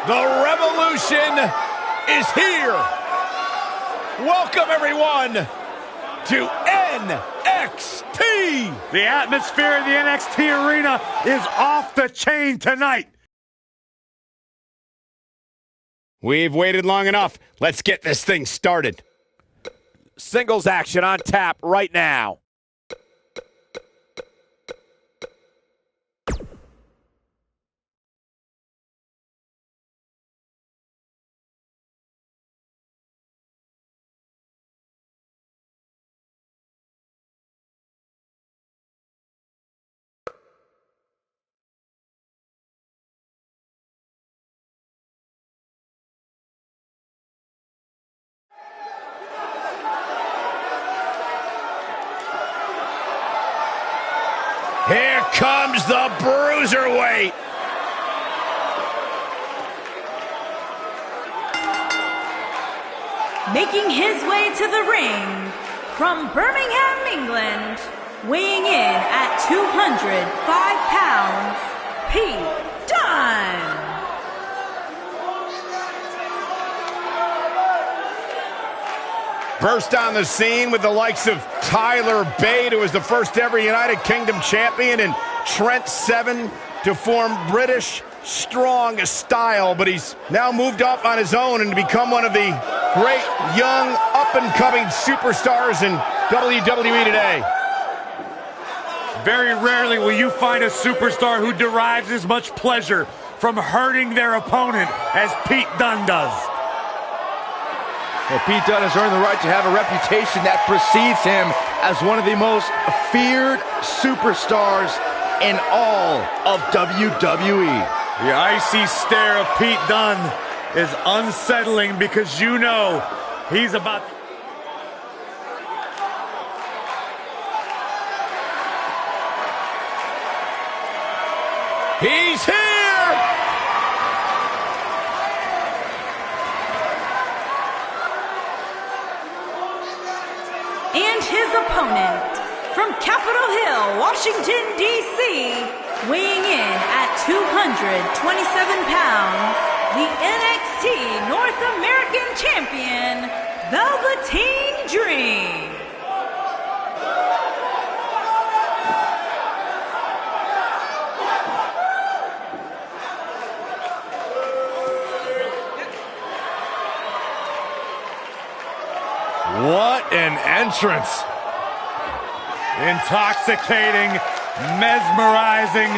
The revolution is here. Welcome, everyone, to NXT. The atmosphere in the NXT arena is off the chain tonight. We've waited long enough. Let's get this thing started. Singles action on tap right now. Here comes the Bruiserweight. Making his way to the ring from Birmingham, England, weighing in at 205 pounds, Pete Dunne. Burst on the scene with the likes of Tyler Bate, who was the first ever United Kingdom champion, and Trent Seven to form British strong style, but he's now moved up on his own and become one of the great young up-and-coming superstars in WWE today. Very rarely will you find a superstar who derives as much pleasure from hurting their opponent as Pete Dunne does. Well, Pete Dunne has earned the right to have a reputation that precedes him as one of the most feared superstars in all of WWE. The icy stare of Pete Dunne is unsettling because you know he's about to... He's here! And his opponent, from Capitol Hill, Washington, D.C., weighing in at 227 pounds, the NXT North American Champion, Velveteen Dream. What an entrance! Intoxicating, mesmerizing.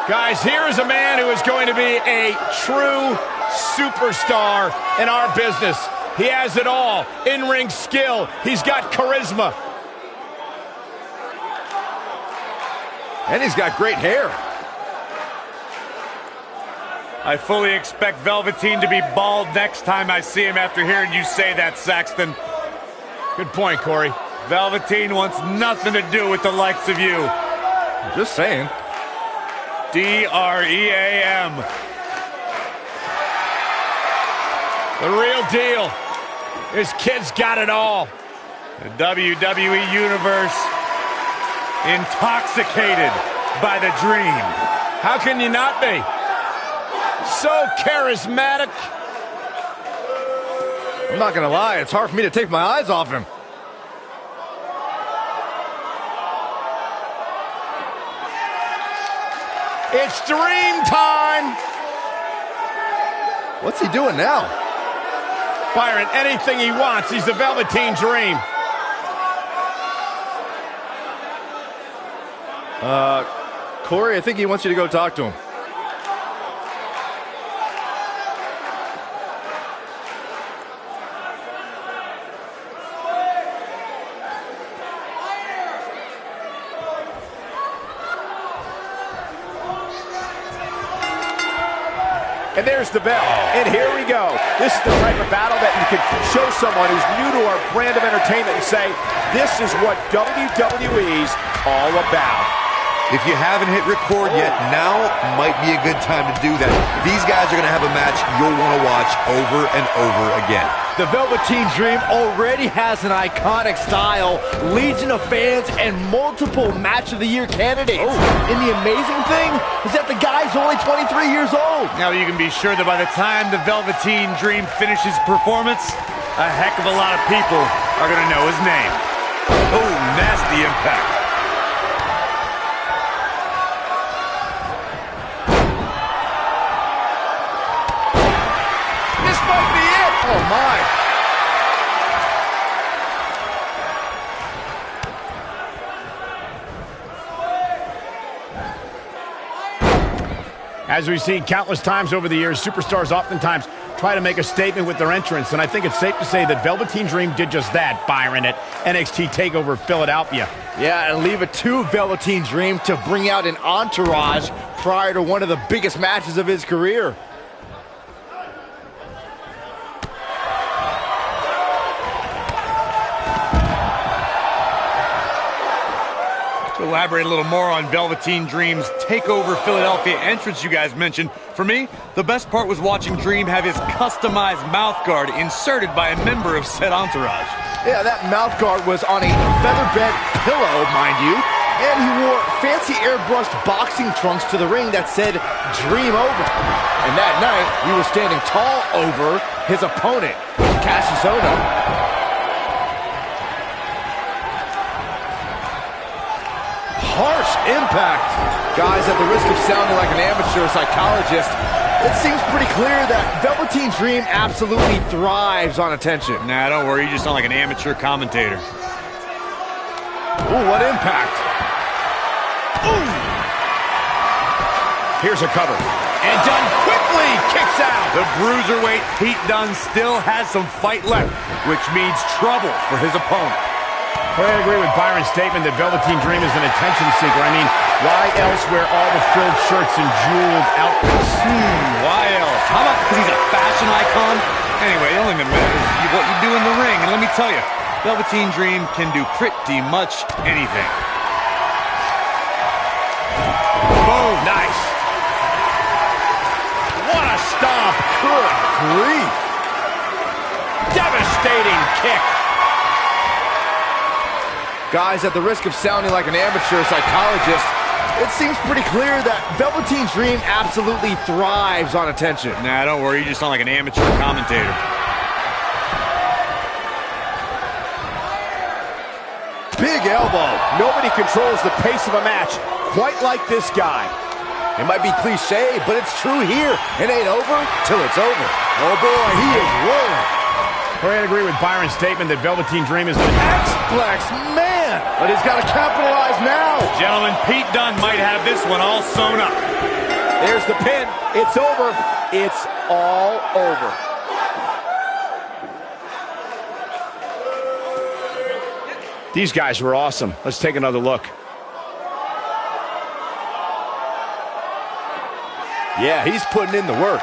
Guys, here is a man who is going to be a true superstar in our business. He has it all. In-ring skill. He's got charisma. And he's got great hair. I fully expect Velveteen to be bald next time I see him after hearing you say that, Saxton. Good point, Corey. Velveteen wants nothing to do with the likes of you. Just saying. D-R-E-A-M. The real deal. This kid's got it all. The WWE Universe intoxicated by the dream. How can you not be? So charismatic. I'm not gonna lie, it's hard for me to take my eyes off him. It's dream time. What's he doing now? Byron, anything he wants. He's the Velveteen Dream. Corey, I think he wants you to go talk to him. And there's the bell, and here we go. This is the type of battle that you can show someone who's new to our brand of entertainment and say, this is what WWE's all about. If you haven't hit record yet, now might be a good time to do that. These guys are going to have a match you'll want to watch over and over again. The Velveteen Dream already has an iconic style, legion of fans, and multiple Match of the Year candidates. And the amazing thing is that the guy's only 23 years old. Now you can be sure that by the time the Velveteen Dream finishes performance, a heck of a lot of people are going to know his name. Oh, nasty impact. This might be it. Oh, my. As we've seen countless times over the years, superstars oftentimes try to make a statement with their entrance, and I think it's safe to say that Velveteen Dream did just that, Byron, at NXT TakeOver Philadelphia. Yeah, and leave it to Velveteen Dream to bring out an entourage prior to one of the biggest matches of his career. To elaborate a little more on Velveteen Dream's TakeOver Philadelphia entrance you guys mentioned, for me, the best part was watching Dream have his customized mouth guard inserted by a member of said entourage. Yeah, that mouth guard was on a featherbed pillow, mind you, and he wore fancy airbrushed boxing trunks to the ring that said Dream Over. And that night, he was standing tall over his opponent, Cassius Ohno. Harsh impact. Guys, at the risk of sounding like an amateur psychologist, it seems pretty clear that Velveteen Dream absolutely thrives on attention. Nah, don't worry, you just sound like an amateur commentator. Ooh, what impact. Ooh. Here's a cover. And Dunn quickly kicks out. The bruiserweight Pete Dunne still has some fight left, which means trouble for his opponent. Well, I agree with Byron's statement that Velveteen Dream is an attention seeker. I mean, why else wear all the frilled shirts and jeweled outfits? Why else? How about because he's a fashion icon? Anyway, the only thing that matters is what you do in the ring. And let me tell you, Velveteen Dream can do pretty much anything. Boom. Nice. What a stomp. Good grief. Devastating kick. Guys, at the risk of sounding like an amateur psychologist, it seems pretty clear that Velveteen Dream absolutely thrives on attention. Nah, don't worry, you just sound like an amateur commentator. Big elbow. Nobody controls the pace of a match quite like this guy. It might be cliche, but it's true here. It ain't over till it's over. Oh boy, he is rolling. I agree with Byron's statement that Velveteen Dream is an X-Plex, man! But he's got to capitalize now. Gentlemen, Pete Dunne might have this one all sewn up. There's the pin. It's over. It's all over. These guys were awesome. Let's take another look. Yeah, he's putting in the work.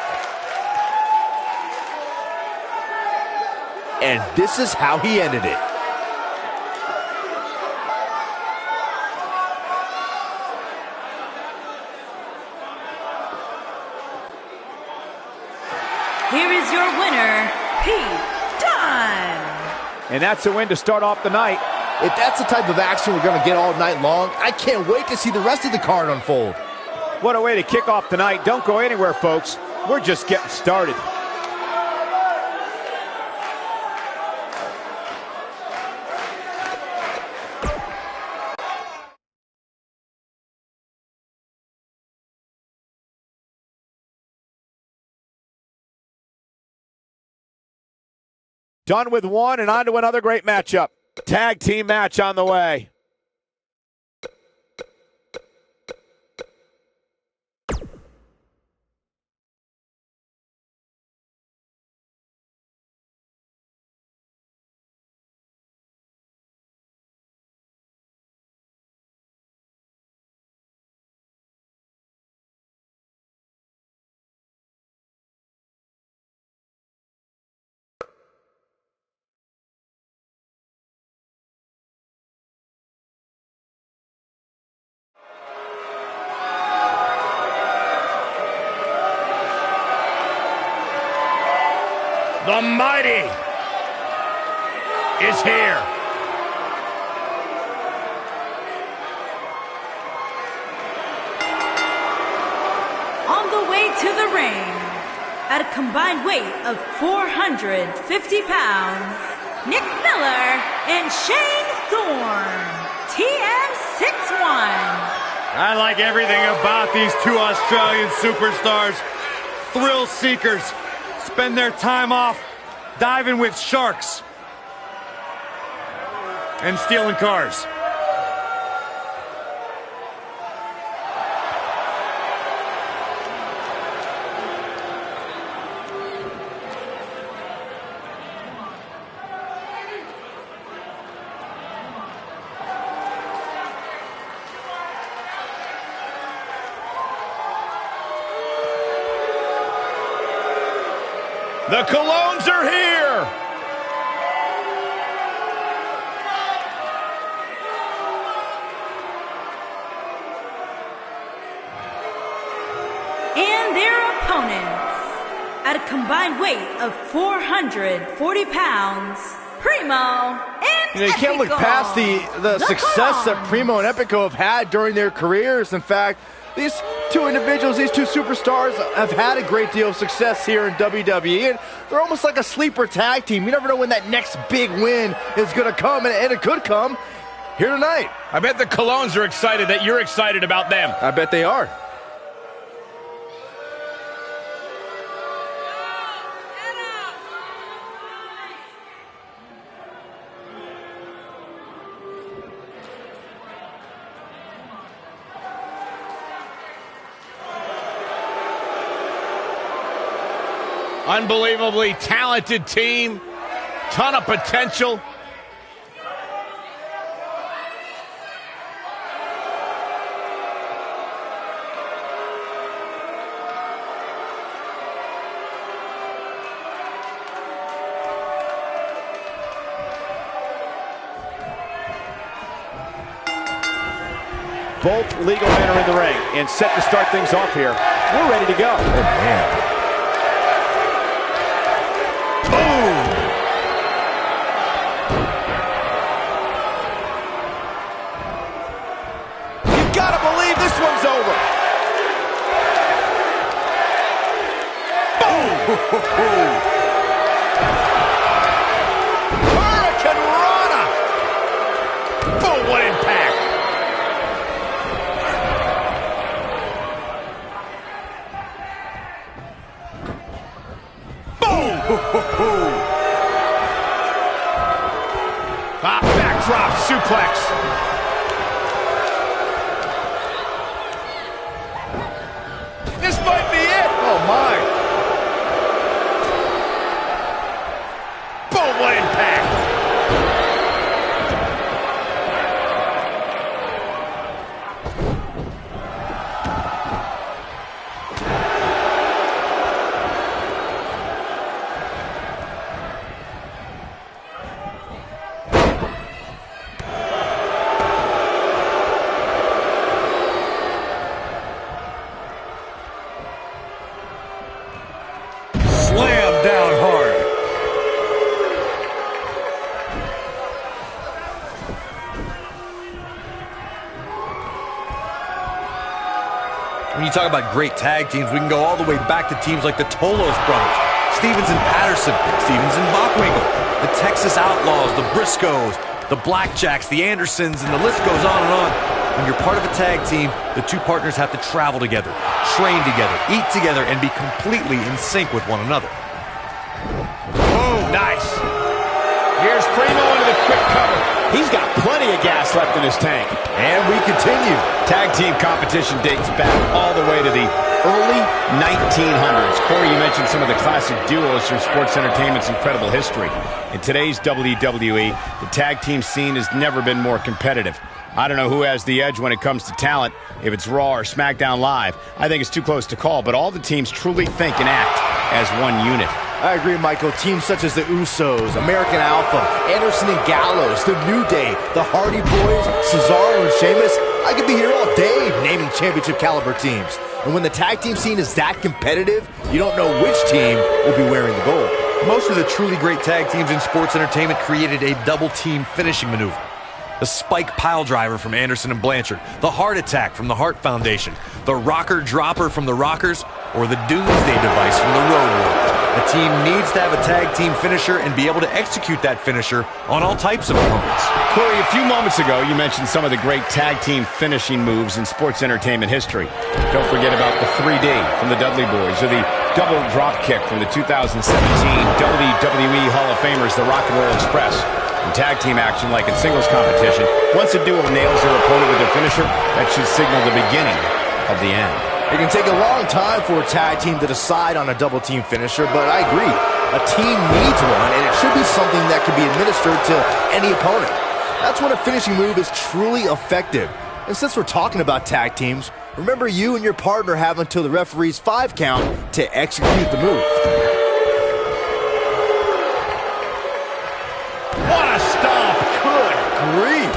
And this is how he ended it. Here is your winner, Pete Dunne. And that's a win to start off the night. If that's the type of action we're going to get all night long, I can't wait to see the rest of the card unfold. What a way to kick off the night. Don't go anywhere, folks. We're just getting started. Done with one and on to another great matchup. Tag team match on the way. The Mighty is here. On the way to the ring, at a combined weight of 450 pounds, Nick Miller and Shane Thorne, TM61. I like everything about these two Australian superstars. Thrill seekers. Spend their time off diving with sharks and stealing cars. The Colognes are here. And their opponents, at a combined weight of 440 pounds, Primo and You can't look Epico. past the success that Primo and Epico have had during their careers. In fact, these two individuals, these two superstars, have had a great deal of success here in WWE, and they're almost like a sleeper tag team. You never know when that next big win is going to come, and it could come here tonight. I bet the Colognes are excited that you're excited about them. I bet they are. Unbelievably talented team. Ton of potential. Both legal men are in the ring and set to start things off here. We're ready to go. Oh, man. You gotta believe this one's over. Boom! Hurricane Rana! Boom, what impact! Backdrop suplex. This might be it. Oh, my. Boom, what impact. Slam down hard. When you talk about great tag teams, we can go all the way back to teams like the Tolos brothers, Stevens and Patterson, Stevens and Bockwinkel, the Texas Outlaws, the Briscoes, the Blackjacks, the Andersons, and the list goes on and on. When you're part of a tag team, the two partners have to travel together, train together, eat together, and be completely in sync with one another. Boom, nice. Here's Primo into the quick cover. He's got plenty of gas left in his tank. And we continue. Tag team competition dates back all the way to the early 1900s. Corey, you mentioned some of the classic duos from sports entertainment's incredible history. In today's WWE, the tag team scene has never been more competitive. I don't know who has the edge when it comes to talent, if it's Raw or SmackDown Live. I think it's too close to call, but all the teams truly think and act as one unit. I agree, Michael. Teams such as the Usos, American Alpha, Anderson and Gallows, The New Day, the Hardy Boys, Cesaro and Sheamus. I could be here all day naming championship caliber teams. And when the tag team scene is that competitive, you don't know which team will be wearing the gold. Most of the truly great tag teams in sports entertainment created a double team finishing maneuver. The spike pile driver from Anderson and Blanchard, the heart attack from the Hart Foundation, the rocker dropper from the Rockers, or the doomsday device from the Road Warriors. A team needs to have a tag team finisher and be able to execute that finisher on all types of opponents. Corey, a few moments ago, you mentioned some of the great tag team finishing moves in sports entertainment history. Don't forget about the 3D from the Dudley Boys, or the double drop kick from the 2017 WWE Hall of Famers, the Rock and Roll Express. In tag team action, like in singles competition, once a duo nails their opponent with their finisher, that should signal the beginning of the end. It can take a long time for a tag team to decide on a double team finisher, but I agree. A team needs one, and it should be something that can be administered to any opponent. That's when a finishing move is truly effective. And since we're talking about tag teams, remember you and your partner have until the referee's 5 count to execute the move. What a stomp! Good grief!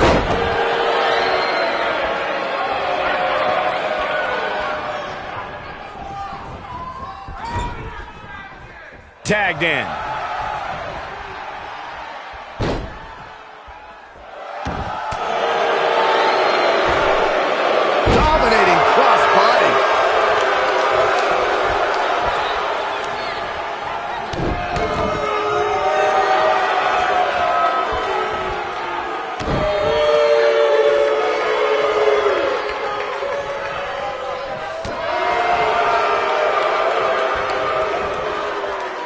Tagged in. Dominating crossbody.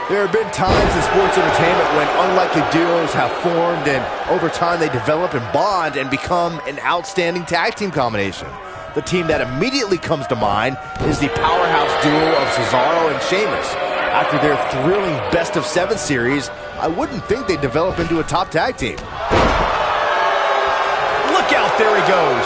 There have been times in sports entertainment when unlikely duos have formed, and over time they develop and bond and become an outstanding tag team combination. The team that immediately comes to mind is the powerhouse duo of Cesaro and Sheamus. After their thrilling best-of-7 series, I wouldn't think they'd develop into a top tag team. Look out, there he goes.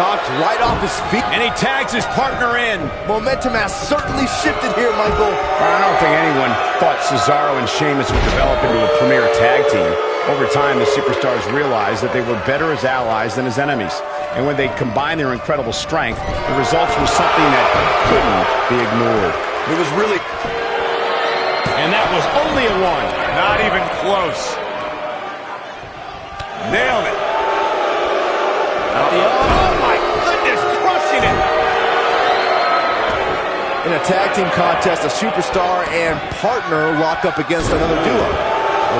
Knocked right off his feet. And he tags his partner in. Momentum has certainly shifted here, Michael. I don't think anyone thought Cesaro and Sheamus would develop into a premier tag team. Over time, the superstars realized that they were better as allies than as enemies. And when they combined their incredible strength, the results were something that couldn't be ignored. It was really... And that was only a 1. Not even close. Nailed it. Oh my goodness, crushing it. In a tag team contest, a superstar and partner lock up against another duo.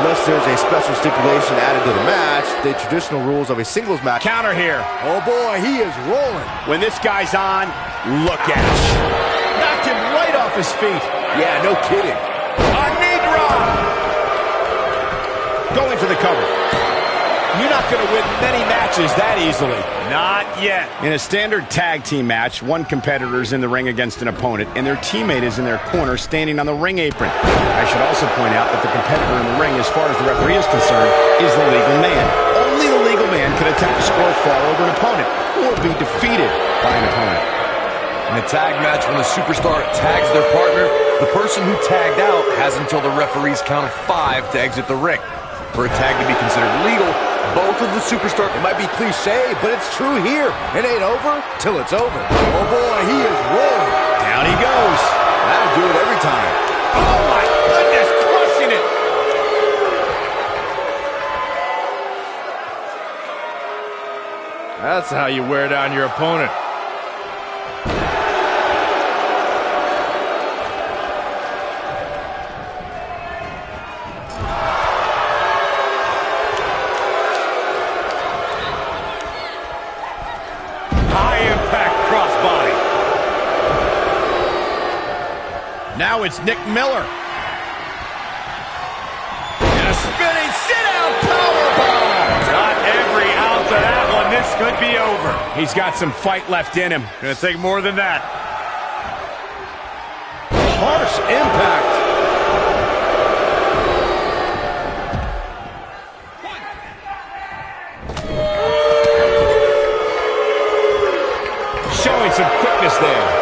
Unless there's a special stipulation added to the match, the traditional rules of a singles match. Counter here. Oh boy, he is rolling. When this guy's on, look out. Knocked him right off his feet. Yeah, no kidding. A knee drop. Going for the cover. You're not going to win many matches that easily. Not yet. In a standard tag team match, one competitor is in the ring against an opponent, and their teammate is in their corner standing on the ring apron. I should also point out that the competitor in the ring, as far as the referee is concerned, is the legal man. Only the legal man can attempt to score a fall over an opponent or be defeated by an opponent. In a tag match, when a superstar tags their partner, the person who tagged out has until the referee's count of 5 to exit the ring. For a tag to be considered legal, both of the superstars... It might be cliche, but it's true here. It ain't over till it's over. Oh boy, he is rolling. Down he goes. That'll do it every time. Oh my goodness, crushing it. That's how you wear down your opponent. Now it's Nick Miller. And a spinning sit-out powerbomb. Got every ounce of that one. This could be over. He's got some fight left in him. Gonna take more than that. Harsh impact. Showing some quickness there.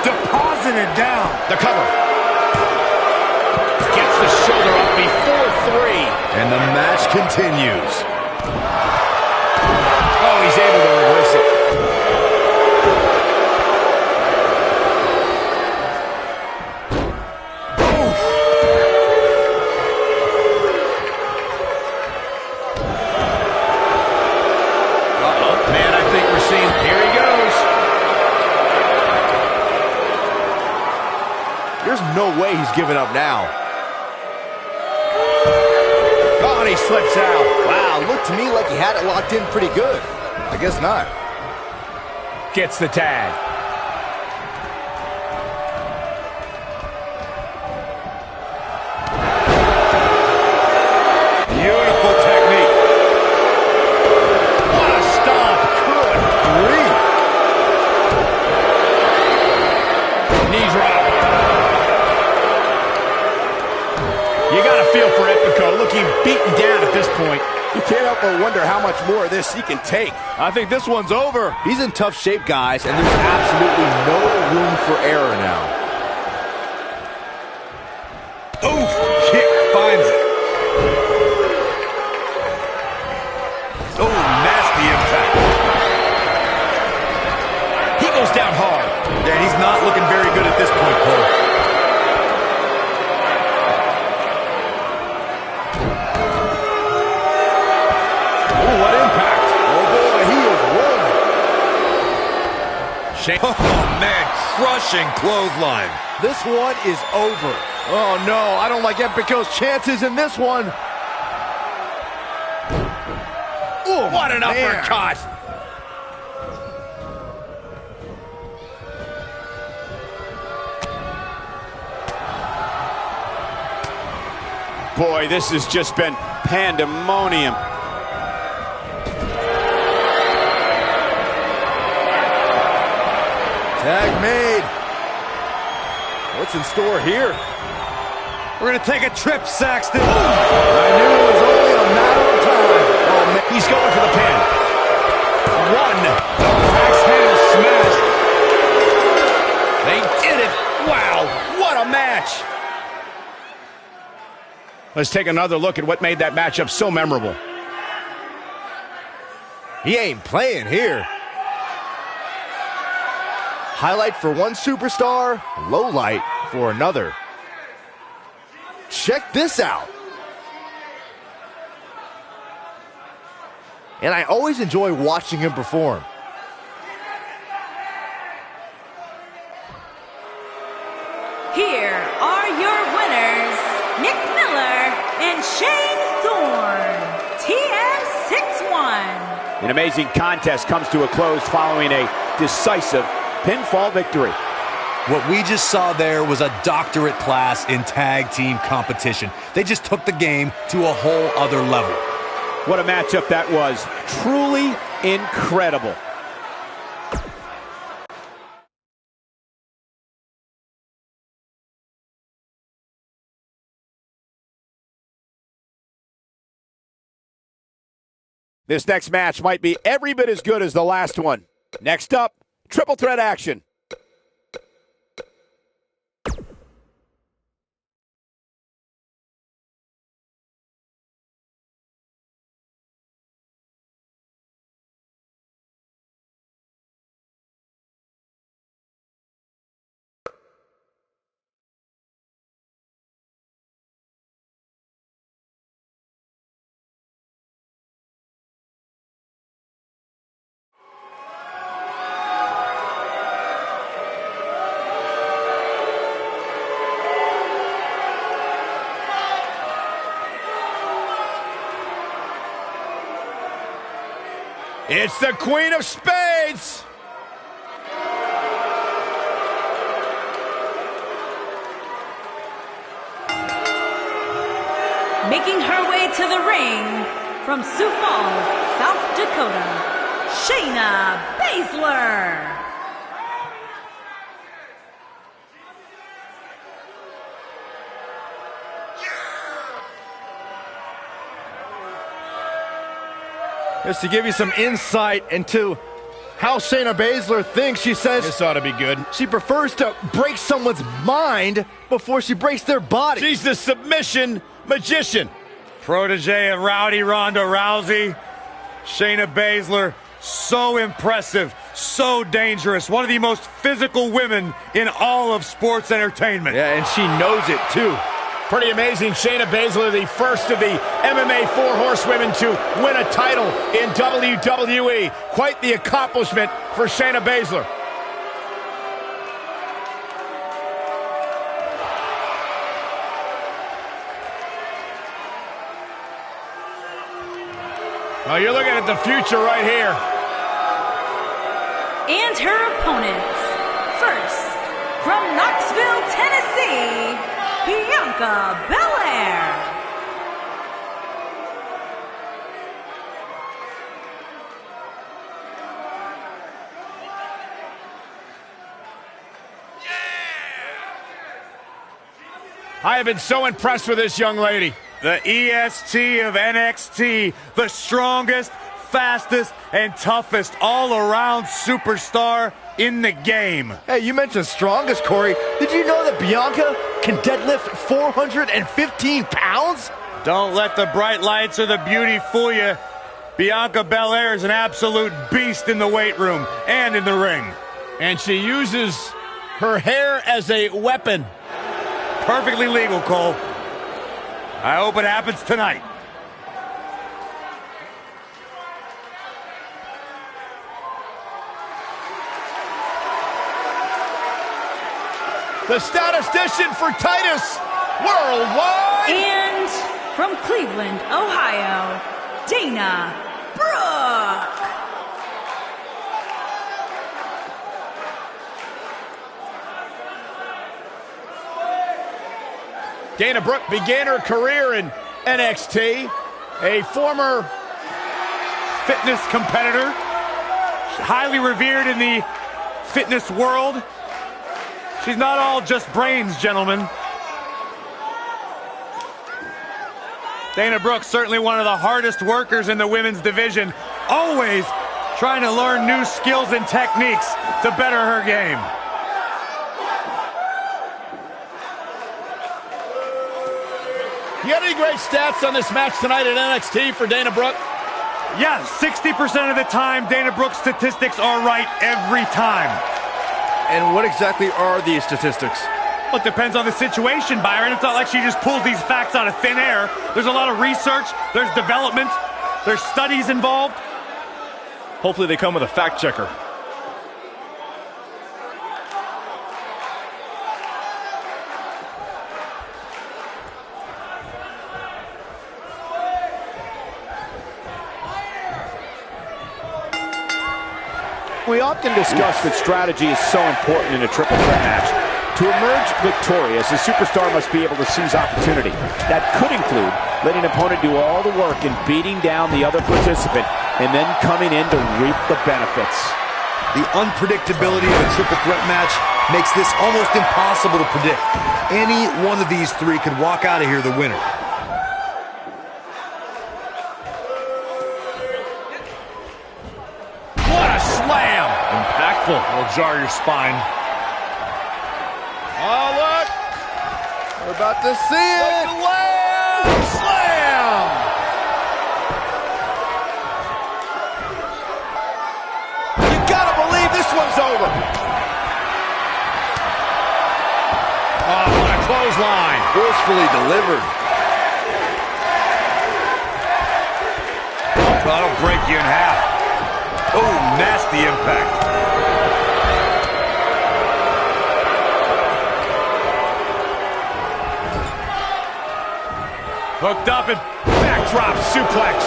Deposited down. The cover. Gets the shoulder up before 3. And the match continues. Oh, he's able to reverse it. There's no way he's giving up now. Oh, and he slips out. Wow, looked to me like he had it locked in pretty good. I guess not. Gets the tag. Beautiful technique. What a stomp. Good grief. Knee drop. You got to feel for Epico, looking beaten down at this point. You can't help but wonder how much more of this he can take. I think this one's over. He's in tough shape, guys, and there's absolutely no room for error now. Oof, kick finds it. Oh, nasty impact. He goes down hard. Yeah, he's not looking very good at this point, Cole. What impact. Oh, boy, he is rolling. Oh, man, crushing clothesline. This one is over. Oh, no, I don't like Epico's chances in this one. Oh, what an uppercut. Boy, this has just been pandemonium. Tag made. What's in store here? We're going to take a trip, Saxton. I knew it was only a matter of time. Oh, man. He's going for the pin. One. Axe handle smashed. They did it. Wow, what a match. Let's take another look at what made that matchup so memorable. He ain't playing here. Highlight for one superstar, low light for another. Check this out. And I always enjoy watching him perform. Here are your winners, Nick Miller and Shane Thorne. TM6-1. An amazing contest comes to a close following a decisive pinfall victory. What we just saw there was a doctorate class in tag team competition. They just took the game to a whole other level. What a matchup that was. Truly incredible. This next match might be every bit as good as the last one. Next up, triple threat action. It's the Queen of Spades. Making her way to the ring from Sioux Falls, South Dakota, Shayna Baszler. Just to give you some insight into how Shayna Baszler thinks, she says This ought to be good. she prefers to break someone's mind before she breaks their body. She's the submission magician. Protege of Rowdy Ronda Rousey. Shayna Baszler, so impressive, so dangerous. One of the most physical women in all of sports entertainment. Yeah, and she knows it too. Pretty amazing. Shayna Baszler, the first of the MMA Four Horsewomen to win a title in WWE. Quite the accomplishment for Shayna Baszler. Oh, you're looking at the future right here. And her opponents. First, from Knoxville, Tennessee, Bianca Belair. I have been so impressed with this young lady. The EST of NXT, the strongest, fastest, and toughest all-around superstar in the game. Hey, you mentioned strongest, Corey. Did you know that Bianca can deadlift 415 pounds? Don't let the bright lights or the beauty fool you. Bianca Belair is an absolute beast in the weight room and in the ring. And she uses her hair as a weapon. Perfectly legal, Cole. I hope it happens tonight. The statistician for Titus Worldwide. And from Cleveland, Ohio, Dana Brooke. Dana Brooke began her career in NXT, a former Fitness competitor, highly revered in the fitness world. She's not all just brains, gentlemen. Dana Brooke, certainly one of the hardest workers in the women's division, always trying to learn new skills and techniques to better her game. You got any great stats on this match tonight at NXT for Dana Brooke? Yeah, 60% of the time, Dana Brooke's statistics are right every time. And what exactly are these statistics? Well, it depends on the situation, Byron. It's not like she just pulls these facts out of thin air. There's a lot of research, there's development, there's studies involved. Hopefully they come with a fact checker. We often discuss that strategy is so important in a triple threat match. To emerge victorious, a superstar must be able to seize opportunity. That could include letting an opponent do all the work and beating down the other participant, and then coming in to reap the benefits. The unpredictability of a triple threat match makes this almost impossible to predict. Any one of these three could walk out of here the winner. Slam! Impactful. It'll jar your spine. Oh, look! We're about to see it! Slam! You gotta believe this one's over! Oh, what a clothesline! Forcefully delivered. That'll break you in half. Oh, nasty impact. Hooked up and Backdrop suplex.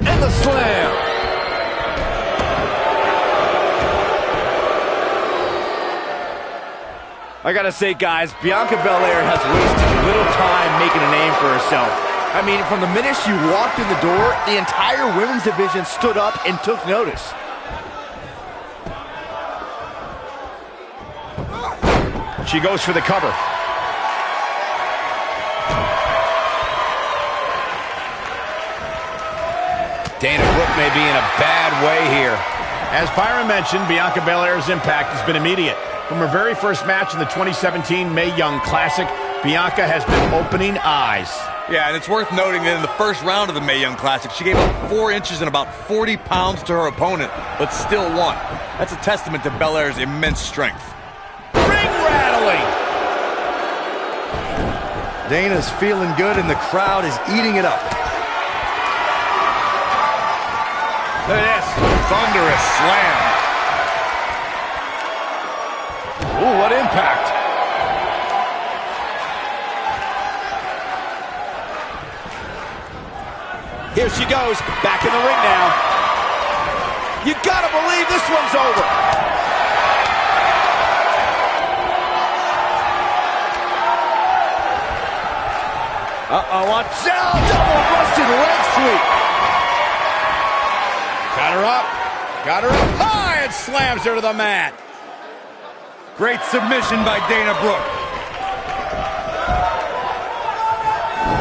And the slam. I gotta say, guys, Bianca Belair has wasted little time making a name for herself. I mean, from the minute she walked in the door, the entire women's division stood up and took notice. She goes for the cover. Dana Brooke may be in a bad way here. As Byron mentioned, Bianca Belair's impact has been immediate. From her very first match in the 2017 Mae Young Classic, Bianca has been opening eyes. Yeah, and it's worth noting that in the first round of the Mae Young Classic, she gave up 4 inches and about 40 pounds to her opponent, but still won. That's a testament to Belair's immense strength. Ring rattling! Dana's feeling good and the crowd is eating it up. Look at this. Thunderous slam. Ooh, what impact. Here she goes, back in the ring now. You gotta believe this one's over. Watch out! Double rusted leg sweep. Got her up. Got her up high and slams her to the mat. Great submission by Dana Brooke.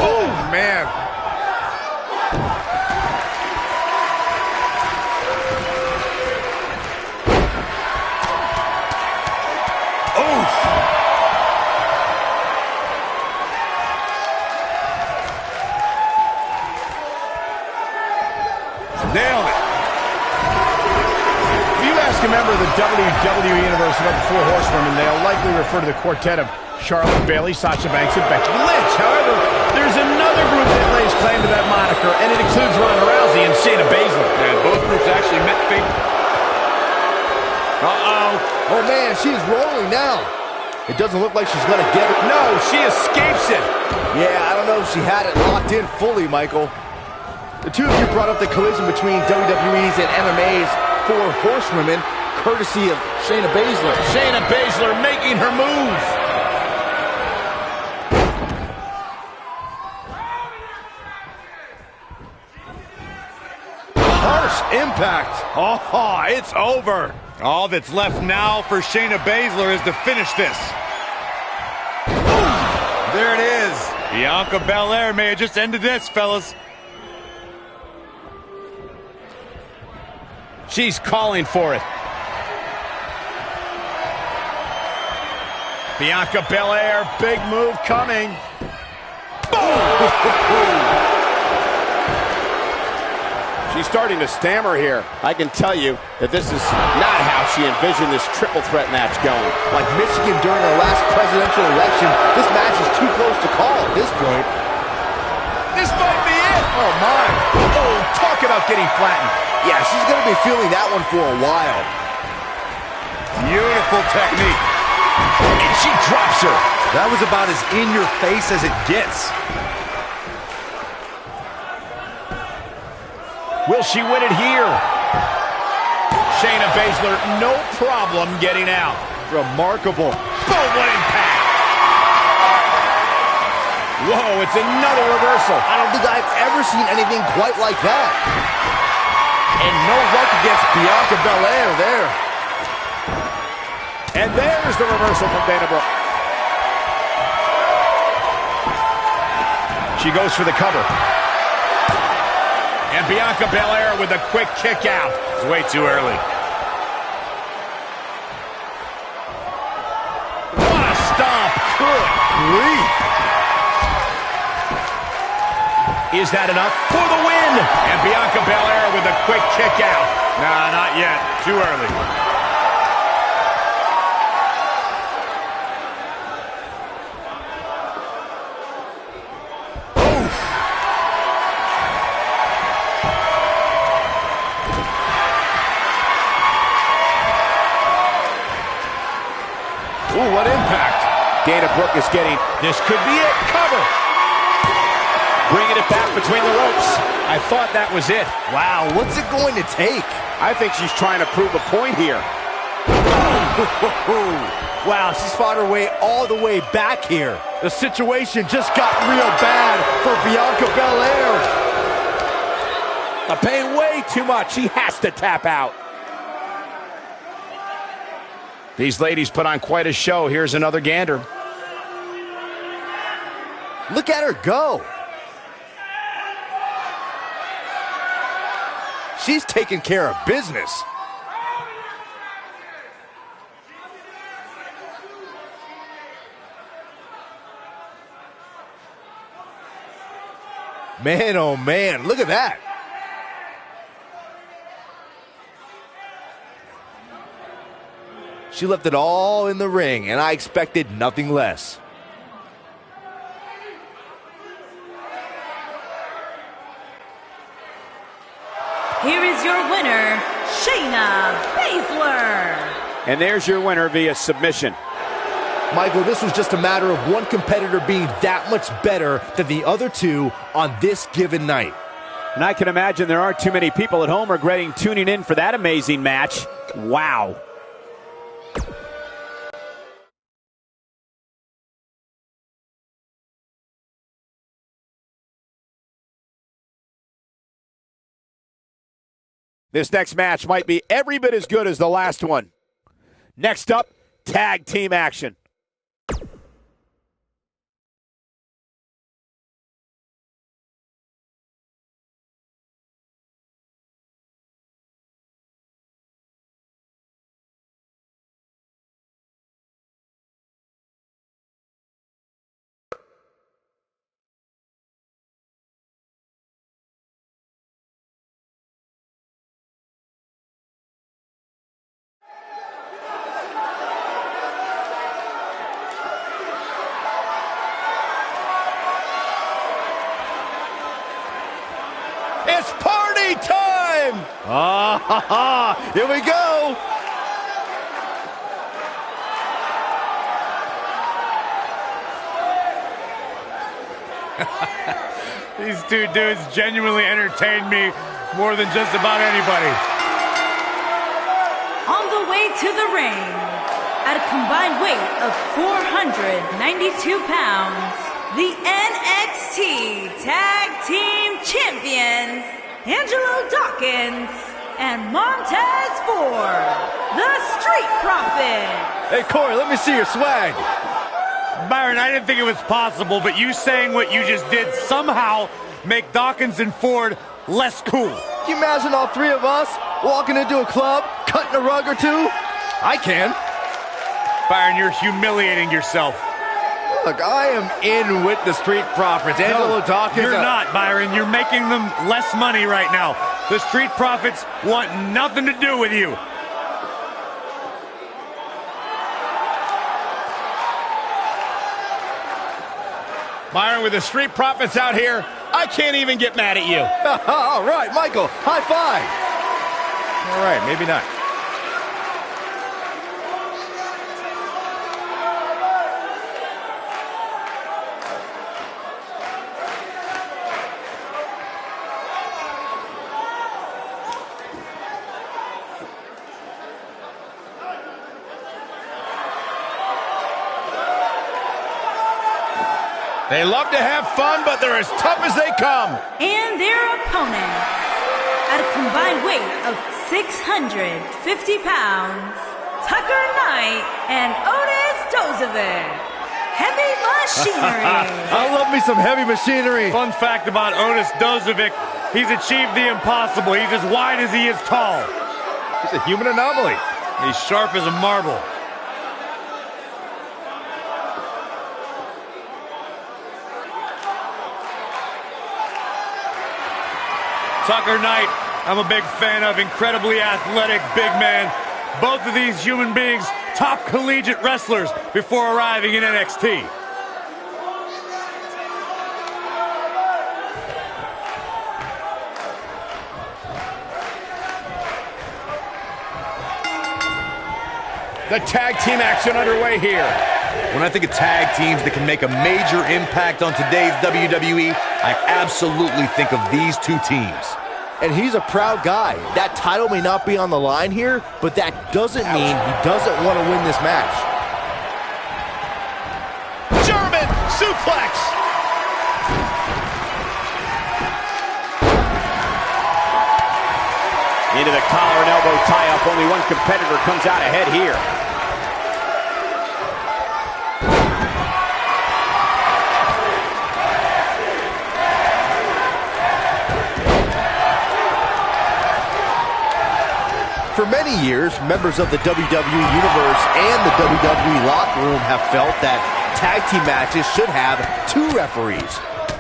Oh, man. Nailed it. If you ask a member of the WWE Universe about the Four Horsewomen, they'll likely refer to the quartet of Charlotte, Bayley, Sasha Banks, and Becky Lynch. However, there's another group that lays claim to that moniker, and it includes Ronda Rousey and Shayna Baszler. And both groups actually met fate. Oh man, she's rolling now. It doesn't look like she's gonna get it. No, she escapes it. Yeah, I don't know if she had it locked in fully, Michael. The two of you brought up the collision between WWE's and MMA's Four Horsewomen, courtesy of Shayna Baszler. Shayna Baszler making her move. Harsh impact. Oh, it's over. All that's left now for Shayna Baszler is to finish this. There it is. Bianca Belair may have just ended this, fellas. She's calling for it. Bianca Belair, big move coming. She's starting to stammer here. I can tell you that this is not how she envisioned this triple threat match going. Like Michigan during the last presidential election, this match is too close to call at this point. This might be it. Oh my. Oh, talk about getting flattened. Yeah, she's going to be feeling that one for a while. Beautiful technique. And she drops her. That was about as in your face as it gets. Will she win it here? Shayna Baszler, no problem getting out. Remarkable. Boom, what impact. Whoa, it's another reversal. I don't think I've ever seen anything quite like that. And no luck against Bianca Belair there. And there's the reversal from Dana Brooke. She goes for the cover. And Bianca Belair with a quick kick out. It's way too early. What a stomp. Good grief. Is that enough for the win? And Bianca Belair with a quick kick out. Nah, not yet. Too early. Ooh, what impact. Dana Brooke is getting... This could be it. Cover. Bringing it back between the ropes. I thought that was it. Wow, what's it going to take? I think she's trying to prove a point here. Wow, she's fought her way all the way back here. The situation just got real bad for Bianca Belair. They're paying way too much. She has to tap out. These ladies put on quite a show. Here's another gander. Look at her go. She's taking care of business. Man, oh man, look at that. She left it all in the ring, and I expected nothing less. Here is your winner, Shayna Baszler. And there's your winner via submission. Michael, this was just a matter of one competitor being that much better than the other two on this given night. And I can imagine there aren't too many people at home regretting tuning in for that amazing match. Wow. This next match might be every bit as good as the last one. Next up, tag team action. It's party time! Here we go! These two dudes genuinely entertain me more than just about anybody. On the way to the ring, at a combined weight of 492 pounds, the NXT Tag Team Champions, Angelo Dawkins and Montez Ford, the Street Profits. Hey, Corey, let me see your swag. Byron, I didn't think it was possible, but you saying what you just did somehow make Dawkins and Ford less cool. Can you imagine all three of us walking into a club, cutting a rug or two? I can. Byron, you're humiliating yourself. Look, I am in with the Street Profits. Angelo Dawkins. You're not, Byron. You're making them less money right now. The Street Profits want nothing to do with you. Byron, with the Street Profits out here, I can't even get mad at you. All right, Michael, high five. All right, maybe not. They love to have fun, but they're as tough as they come. And their opponents, at a combined weight of 650 pounds, Tucker Knight and Otis Dozovic. Heavy machinery. I love me some heavy machinery. Fun fact about Otis Dozovic, he's achieved the impossible. He's as wide as he is tall. He's a human anomaly. He's sharp as a marble. Tucker Knight, I'm a big fan of, incredibly athletic, big man. Both of these human beings, top collegiate wrestlers before arriving in NXT. The tag team action underway here. When I think of tag teams that can make a major impact on today's WWE, I absolutely think of these two teams. And he's a proud guy. That title may not be on the line here, but that doesn't mean he doesn't want to win this match. German suplex. Into the collar and elbow tie-up. Only one competitor comes out ahead here. For many years, members of the WWE Universe and the WWE locker room have felt that tag team matches should have two referees.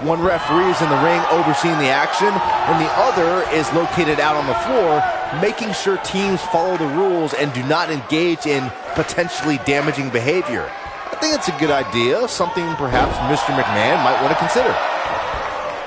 One referee is in the ring overseeing the action, and the other is located out on the floor, making sure teams follow the rules and do not engage in potentially damaging behavior. I think it's a good idea, something perhaps Mr. McMahon might want to consider.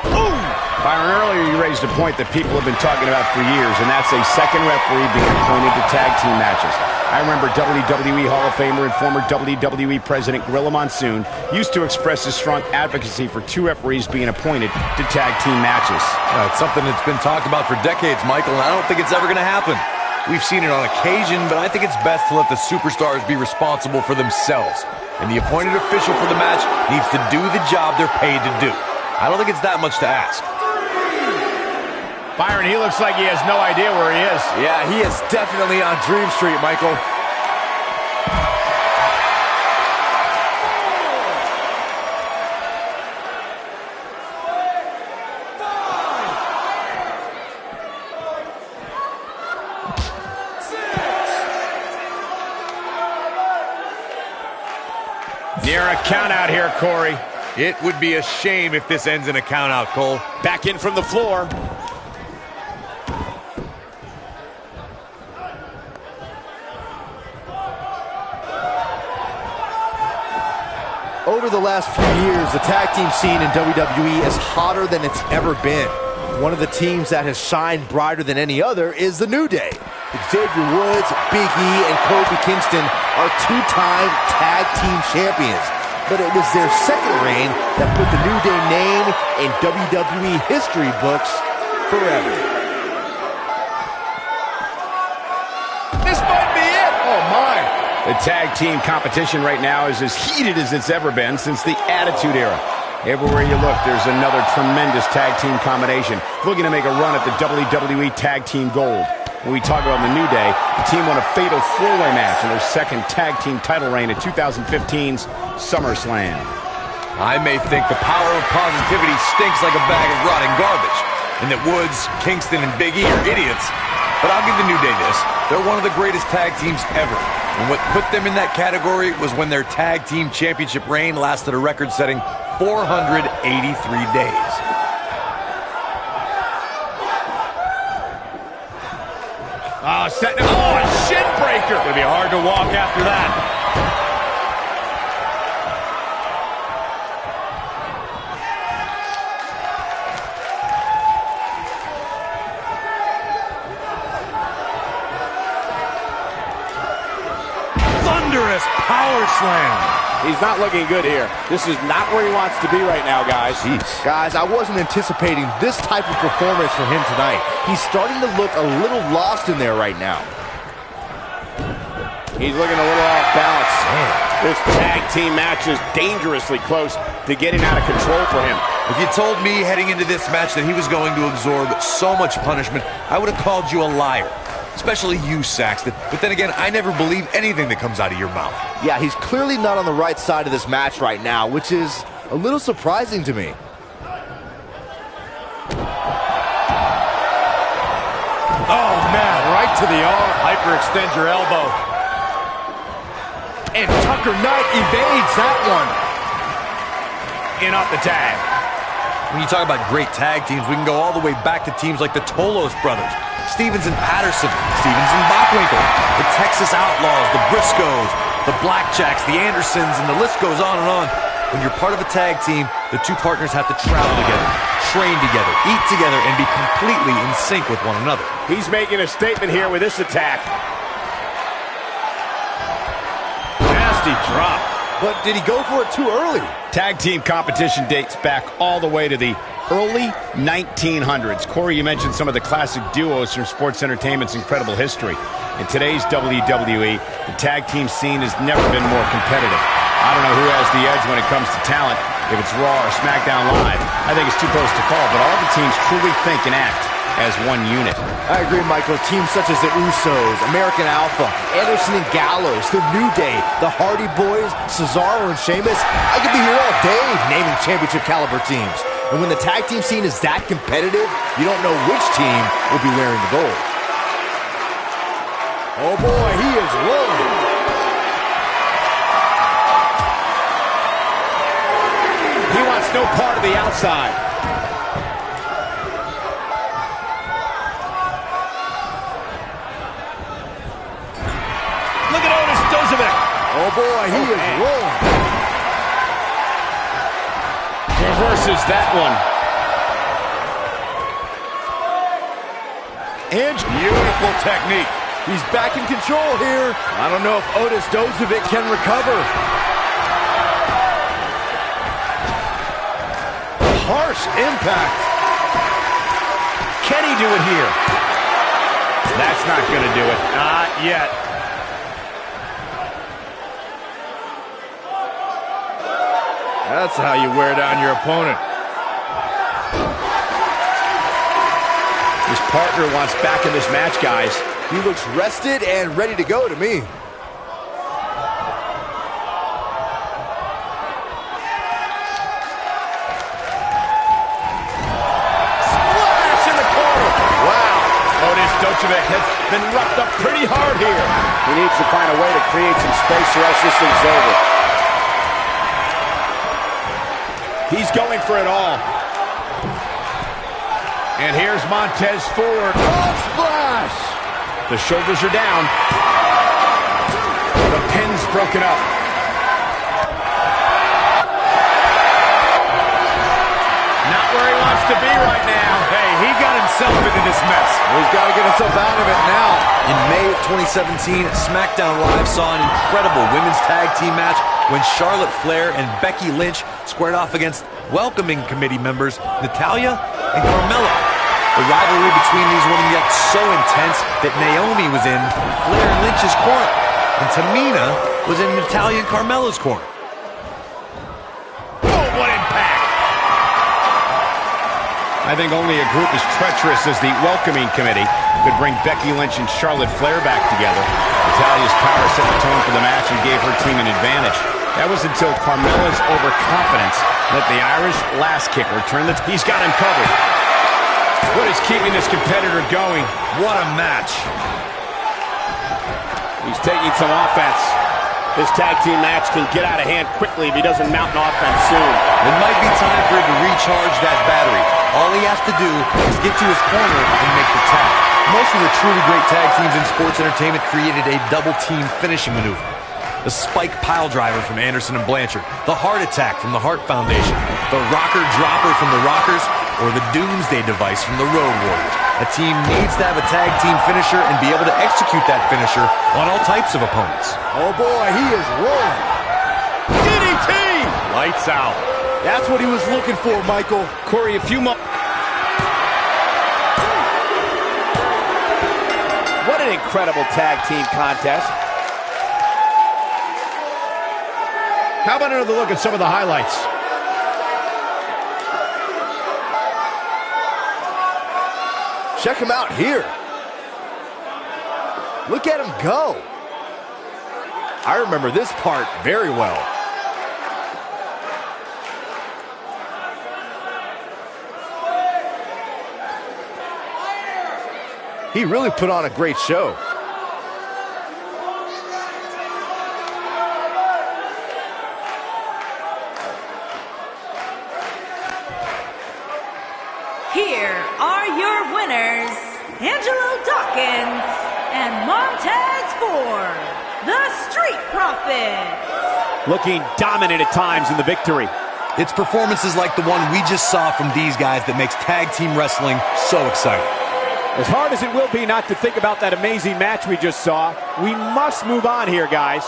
Byron, earlier you raised a point that people have been talking about for years, and that's a second referee being appointed to tag team matches. I remember WWE Hall of Famer and former WWE President Gorilla Monsoon used to express his strong advocacy for two referees being appointed to tag team matches. It's something that's been talked about for decades, Michael, and I don't think it's ever going to happen. We've seen it on occasion, but I think it's best to let the superstars be responsible for themselves. And the appointed official for the match needs to do the job they're paid to do. I don't think it's that much to ask. Byron, he looks like he has no idea where he is. Yeah, he is definitely on Dream Street, Michael. Near a count out here, Corey. It would be a shame if this ends in a count out, Cole. Back in from the floor. Over the last few years, the tag team scene in WWE is hotter than it's ever been. One of the teams that has shined brighter than any other is the New Day. Xavier Woods, Big E, and Kofi Kingston are two-time tag team champions. But it was their second reign that put the New Day name in WWE history books forever. This might be it. Oh, my. The tag team competition right now is as heated as it's ever been since the Attitude Era. Everywhere you look, there's another tremendous tag team combination looking to make a run at the WWE Tag Team Gold. When we talk about the New Day, the team won a fatal four-way match in their second tag team title reign at 2015's SummerSlam. I may think the power of positivity stinks like a bag of rotting garbage, and that Woods, Kingston, and Big E are idiots, but I'll give the New Day this. They're one of the greatest tag teams ever, and what put them in that category was when their tag team championship reign lasted a record-setting 483 days. Oh, setting him. Oh, a shin breaker. It's going to be hard to walk after that. Thunderous power slam. He's not looking good here. This is not where he wants to be right now, guys. Jeez. Guys, I wasn't anticipating this type of performance from him tonight. He's starting to look a little lost in there right now. He's looking a little off balance. Man. This tag team match is dangerously close to getting out of control for him. If you told me heading into this match that he was going to absorb so much punishment, I would have called you a liar. Especially you, Saxton. But then again, I never believe anything that comes out of your mouth. Yeah, he's clearly not on the right side of this match right now, which is a little surprising to me. Oh, man, right to the arm. Hyperextend your elbow. And Tucker Knight evades that one. In off the tag. When you talk about great tag teams, we can go all the way back to teams like the Tolos brothers, Stevens and Patterson, Stevens and Bockwinkel, the Texas Outlaws, the Briscoes, the Blackjacks, the Andersons, and the list goes on and on. When you're part of a tag team, the two partners have to travel together, train together, eat together, and be completely in sync with one another. He's making a statement here with this attack. Nasty drop. But did he go for it too early? Tag team competition dates back all the way to the early 1900s. Corey, you mentioned some of the classic duos from sports entertainment's incredible history. In today's WWE, the tag team scene has never been more competitive. I don't know who has the edge when it comes to talent, if it's Raw or SmackDown Live. I think it's too close to call, but all the teams truly think and act as one unit. I agree, Michael. Teams such as the Usos, American Alpha, Anderson and Gallows, the New Day, the Hardy Boys, Cesaro and Sheamus. I could be here all day naming championship caliber teams. And when the tag team scene is that competitive, you don't know which team will be wearing the gold. Oh boy, he is rolling. He wants no part of the outside. Look at Otis Dozovic. Oh boy, he is rolling. Reverses that one. And beautiful technique. He's back in control here. I don't know if Otis Dozovic can recover. Harsh impact. Can he do it here? That's not going to do it. Not yet. That's how you wear down your opponent. His partner wants back in this match, guys. He looks rested and ready to go to me. Splash in the corner. Wow. Otis Dozovic has been roughed up pretty hard here. He needs to find a way to create some space or else this thing's over. He's going for it all. And here's Montez Ford. Oh, splash! The shoulders are down. The pin's broken up. Not where he wants to be right now. Hey, he got himself into this mess. He's got to get himself out of it now. In May of 2017, SmackDown Live saw an incredible women's tag team match when Charlotte Flair and Becky Lynch squared off against welcoming committee members Natalya and Carmella. The rivalry between these women got so intense that Naomi was in Flair and Lynch's corner, and Tamina was in Natalya and Carmella's corner. Oh, what impact! I think only a group as treacherous as the welcoming committee could bring Becky Lynch and Charlotte Flair back together. Natalia's power set the tone for the match and gave her team an advantage. That was until Carmella's overconfidence let the Irish lass kicker turn the... He's got him covered. What is keeping this competitor going? What a match. He's taking some offense. This tag team match can get out of hand quickly if he doesn't mount an offense soon. It might be time for him to recharge that battery. All he has to do is get to his corner and make the tag. Most of the truly great tag teams in sports entertainment created a double team finishing maneuver. The spike pile driver from Anderson and Blanchard, the heart attack from the Hart Foundation, the rocker dropper from the Rockers, or the doomsday device from the Road Warriors. A team needs to have a tag team finisher and be able to execute that finisher on all types of opponents. Oh boy, he is rolling. DDT! Lights out. That's what he was looking for, Michael. Corey, a few more... What an incredible tag team contest. How about another look at some of the highlights? Check him out here. Look at him go. I remember this part very well. He really put on a great show. Here are your winners, Angelo Dawkins and Montez Ford, the Street Profits. Looking dominant at times in the victory. It's performances like the one we just saw from these guys that makes tag team wrestling so exciting. As hard as it will be not to think about that amazing match we just saw, we must move on here, guys.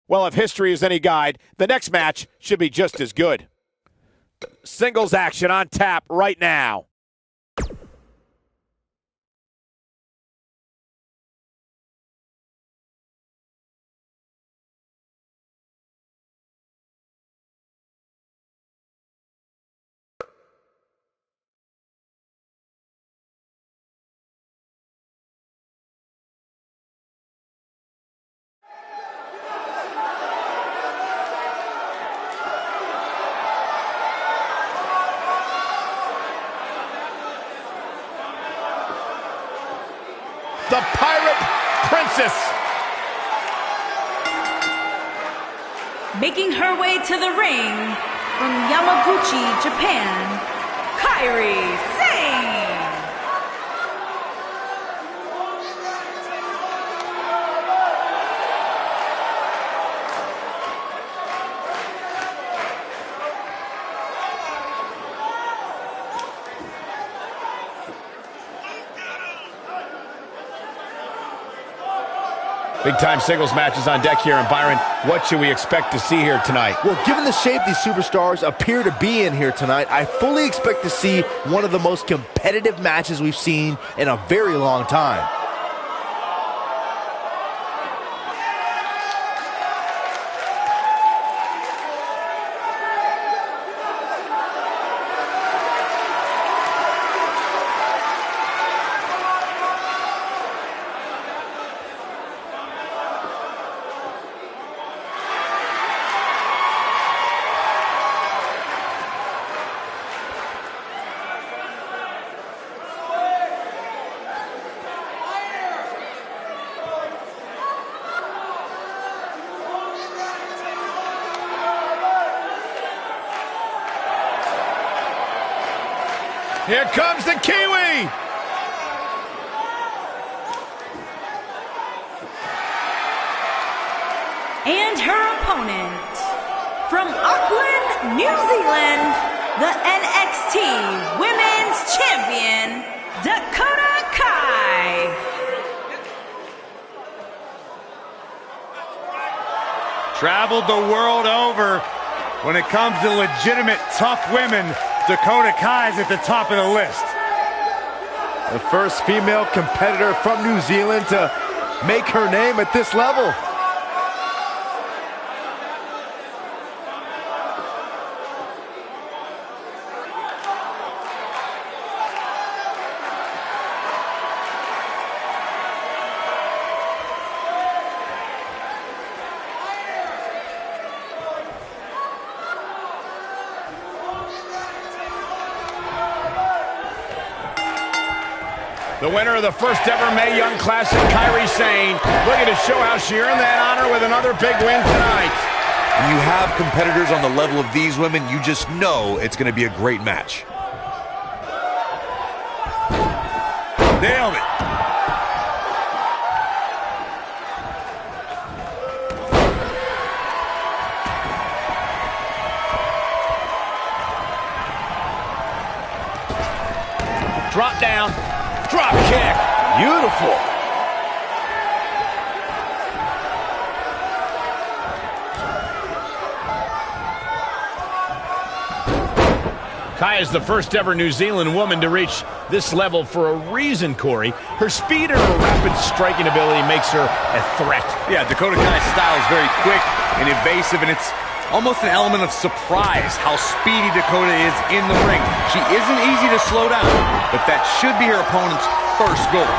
Well, if history is any guide, the next match should be just as good. Singles action on tap right now. The Pirate Princess. Making her way to the ring from Yamaguchi, Japan, Kairi Sane. Big-time singles matches on deck here. And Byron, what should we expect to see here tonight? Well, given the shape these superstars appear to be in here tonight, I fully expect to see one of the most competitive matches we've seen in a very long time. Here comes the Kiwi! And her opponent, from Auckland, New Zealand, the NXT Women's Champion, Dakota Kai. Traveled the world over. When it comes to legitimate tough women, Dakota Kai is at the top of the list. The first female competitor from New Zealand to make her name at this level. The winner of the first ever Mae Young Classic, Kairi Sane, looking to show how she earned that honor with another big win tonight. When you have competitors on the level of these women, you just know it's going to be a great match. Nailed it. Drop down. Drop kick. Beautiful. Kai is the first ever New Zealand woman to reach this level for a reason, Corey. Her speed and her rapid striking ability makes her a threat. Yeah, Dakota Kai's style is very quick and evasive, and it's almost an element of surprise how speedy Dakota is in the ring. She isn't easy to slow down, but that should be her opponent's first goal.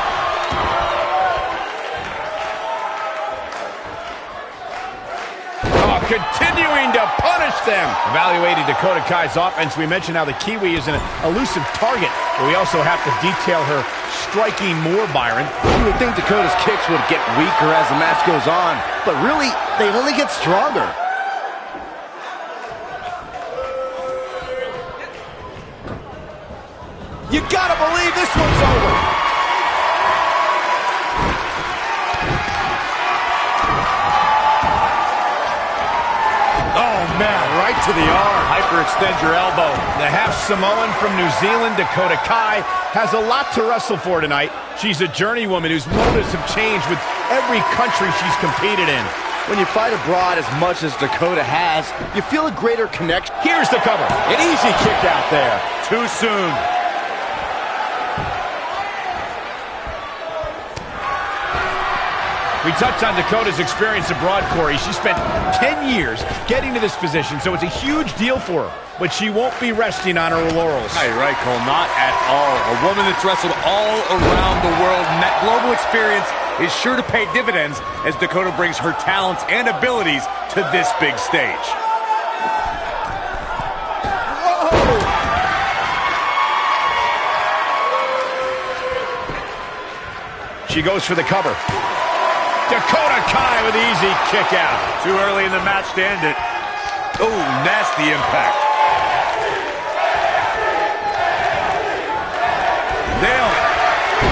Oh, continuing to punish them. Evaluating Dakota Kai's offense, we mentioned how the Kiwi is an elusive target, but we also have to detail her striking more, Byron. You would think Dakota's kicks would get weaker as the match goes on, but really, they only get stronger. You gotta believe this one's over. Oh, man, right to the arm. Hyperextend your elbow. The half Samoan from New Zealand, Dakota Kai, has a lot to wrestle for tonight. She's a journeywoman whose motives have changed with every country she's competed in. When you fight abroad as much as Dakota has, you feel a greater connection. Here's the cover. An easy kick out there. Too soon. We touched on Dakota's experience abroad, Corey. She spent 10 years getting to this position, so it's a huge deal for her. But she won't be resting on her laurels. You're right, Cole. Not at all. A woman that's wrestled all around the world, and that global experience is sure to pay dividends as Dakota brings her talents and abilities to this big stage. She goes for the cover. Dakota Kai with the easy kick out. Too early in the match to end it. Oh, nasty impact. Nailed it.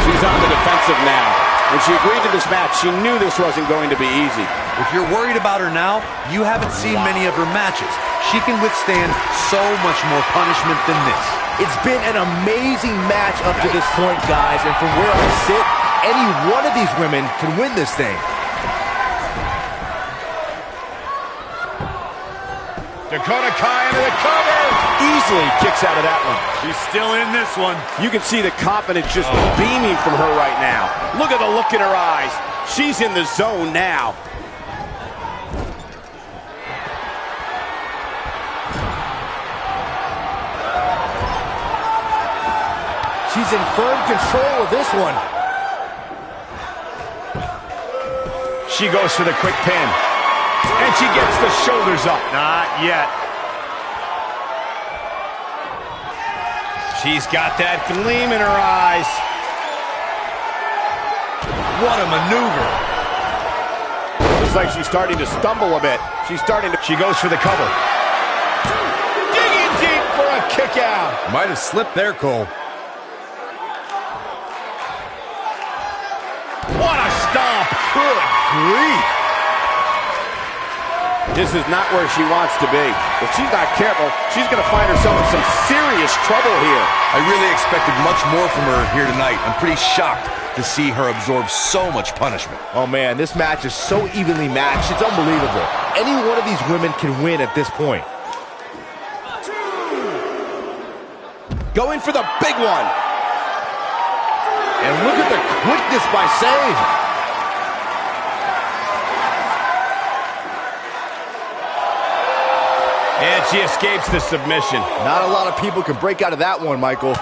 She's on the defensive now. When she agreed to this match, she knew this wasn't going to be easy. If you're worried about her now, you haven't seen many of her matches. She can withstand so much more punishment than this. It's been an amazing match up to this point, guys, and from where I sit, any one of these women can win this thing. Dakota Kai into the cover. Easily kicks out of that one. She's still in this one. You can see the confidence just beaming from her right now. Look at the look in her eyes. She's in the zone now. She's in firm control of this one. She goes for the quick pin. And she gets the shoulders up. Not yet. She's got that gleam in her eyes. What a maneuver. Looks like she's starting to stumble a bit. She goes for the cover. Digging deep for a kick out. Might have slipped there, Cole. What a stomp. Good grief. This is not where she wants to be. If she's not careful, she's going to find herself in some serious trouble here. I really expected much more from her here tonight. I'm pretty shocked to see her absorb so much punishment. Oh man, this match is so evenly matched. It's unbelievable. Any one of these women can win at this point. Going for the big one. And look at the quickness by Sage. And she escapes the submission. Not a lot of people can break out of that one, Michael.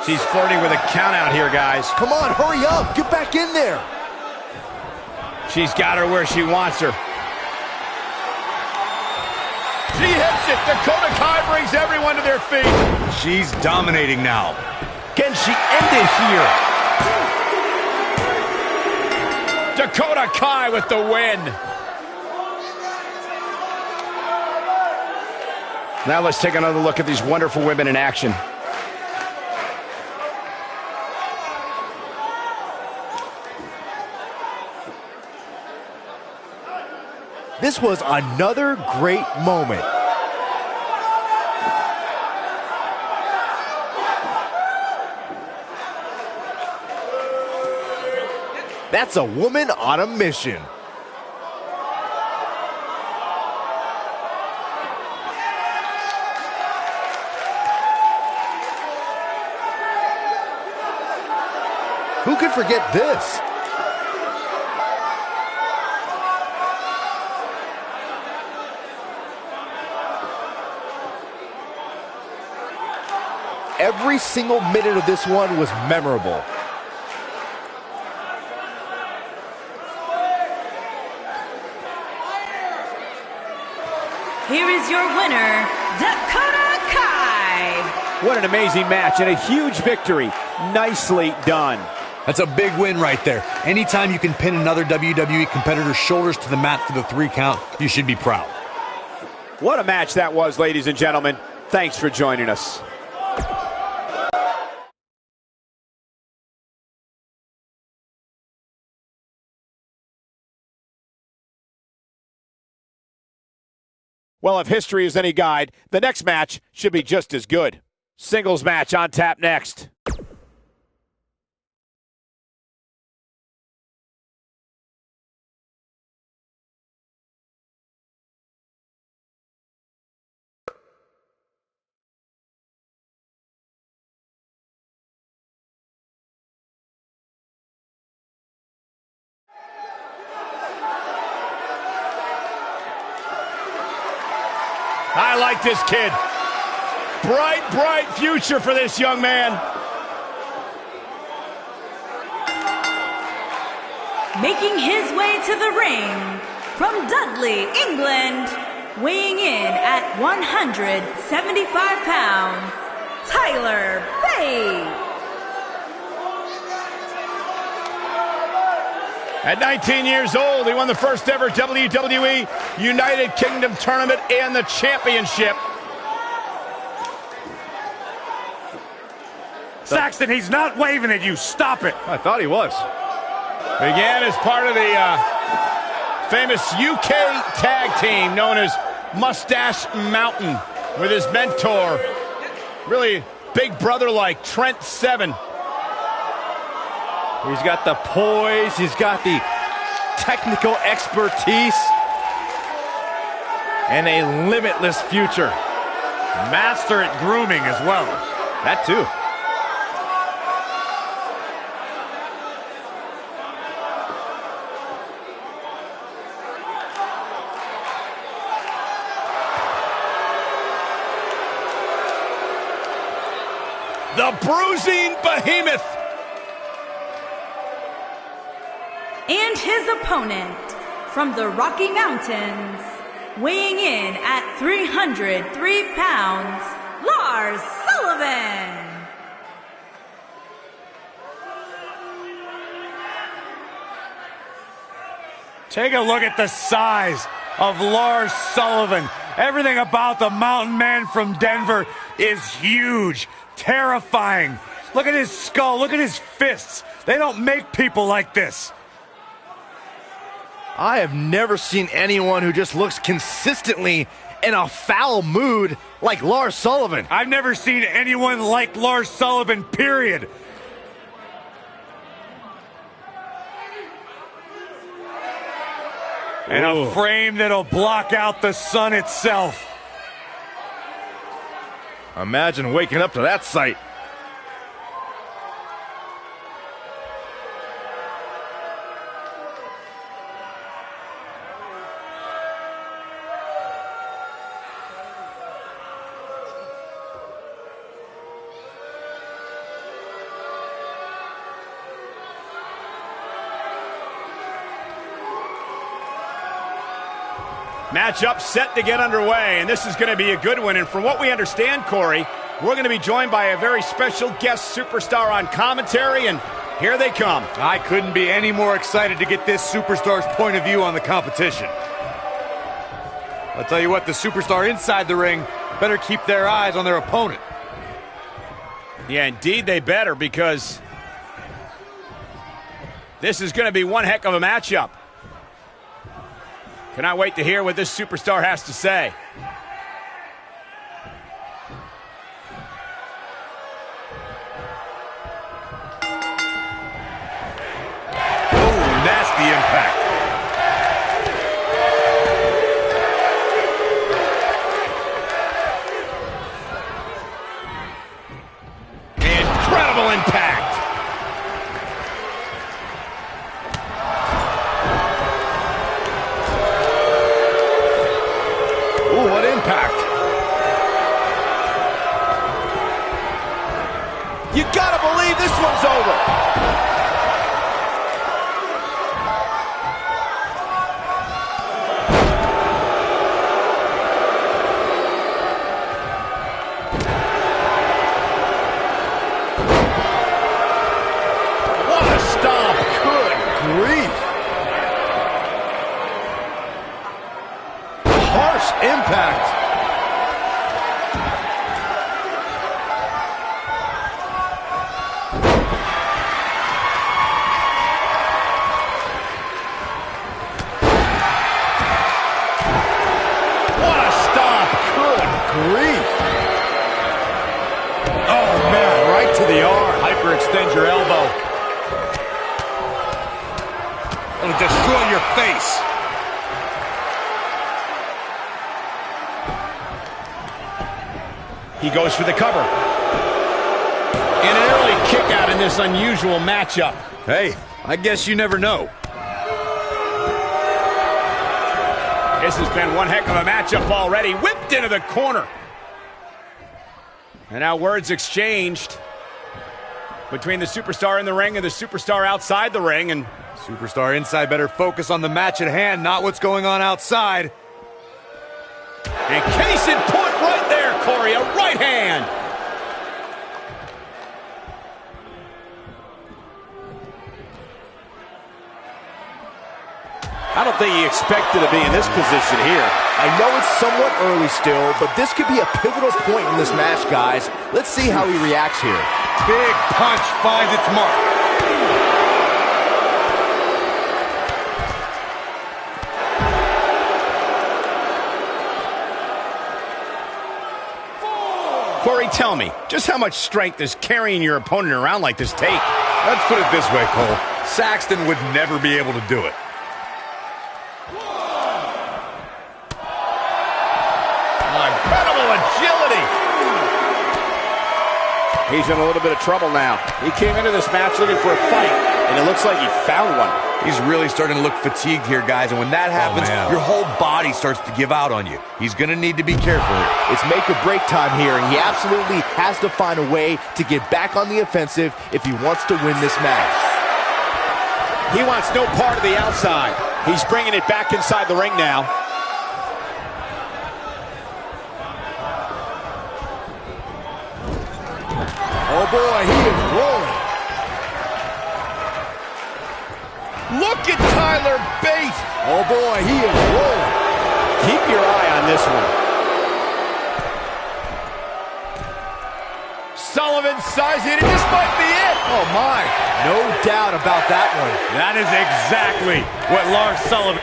She's flirting with a count out here, guys. Come on, hurry up. Get back in there. She's got her where she wants her. She hits it. Dakota Kai brings everyone to their feet. She's dominating now. Can she end it here? Dakota Kai with the win. Now let's take another look at these wonderful women in action. This was another great moment. That's a woman on a mission. Who could forget this? Every single minute of this one was memorable. Here is your winner, Dakota Kai. What an amazing match and a huge victory. Nicely done. That's a big win right there. Anytime you can pin another WWE competitor's shoulders to the mat for the 3 count, you should be proud. What a match that was, ladies and gentlemen. Thanks for joining us. Well, if history is any guide, the next match should be just as good. Singles match on tap next. I like this kid. Bright, bright future for this young man. Making his way to the ring from Dudley, England, weighing in at 175 pounds, Tyler Bate. At 19 years old, he won the first ever WWE United Kingdom tournament and the championship. Saxton, he's not waving at you. Stop it. I thought he was. Began as part of the famous UK tag team known as Mustache Mountain with his mentor. Really big brother like Trent Seven. He's got the poise, he's got the technical expertise, and a limitless future. Master at grooming as well. That too. The bruising behemoth. And his opponent from the Rocky Mountains, weighing in at 303 pounds, Lars Sullivan. Take a look at the size of Lars Sullivan. Everything about the mountain man from Denver is huge, terrifying. Look at his skull, look at his fists. They don't make people like this. I have never seen anyone who just looks consistently in a foul mood like Lars Sullivan. I've never seen anyone like Lars Sullivan, period. And a frame that'll block out the sun itself. Imagine waking up to that sight. Matchup set to get underway, and this is going to be a good one. And from what we understand, Corey, we're going to be joined by a very special guest superstar on commentary, and here they come. I couldn't be any more excited to get this superstar's point of view on the competition. I'll tell you what, the superstar inside the ring better keep their eyes on their opponent. Yeah, indeed they better, because this is going to be one heck of a matchup. Cannot wait to hear what this superstar has to say. Oh, nasty impact. Incredible impact. What impact. You gotta believe this one's over. What a stomp. Good grief. Harsh impact. What a stomp. Good grief. Oh, man, right to the arm. Hyperextend your elbow. It'll destroy your face. He goes for the cover. And an early kick out in this unusual matchup. Hey, I guess you never know. This has been one heck of a matchup already. Whipped into the corner. And now words exchanged between the superstar in the ring and the superstar outside the ring. And Superstar inside better focus on the match at hand, not what's going on outside. And case in point right there, Corey, a right hand. I don't think he expected to be in this position here. I know it's somewhat early still, but this could be a pivotal point in this match, guys. Let's see how he reacts here. Big punch finds its mark. Corey, tell me, just how much strength does carrying your opponent around like this take? Let's put it this way, Cole. Saxton would never be able to do it. Incredible agility. He's in a little bit of trouble now. He came into this match looking for a fight, and it looks like he found one. He's really starting to look fatigued here, guys, and when that happens, your whole body starts to give out on you. He's going to need to be careful here. It's make or break time here, and he absolutely has to find a way to get back on the offensive if he wants to win this match. He wants no part of the outside. He's bringing it back inside the ring now. Oh boy, he is rolling. Look at Tyler Bate. Oh boy, he is rolling. Keep your eye on this one. Sullivan sizing it. This might be it. Oh my, no doubt about that one. That is exactly what Lars Sullivan...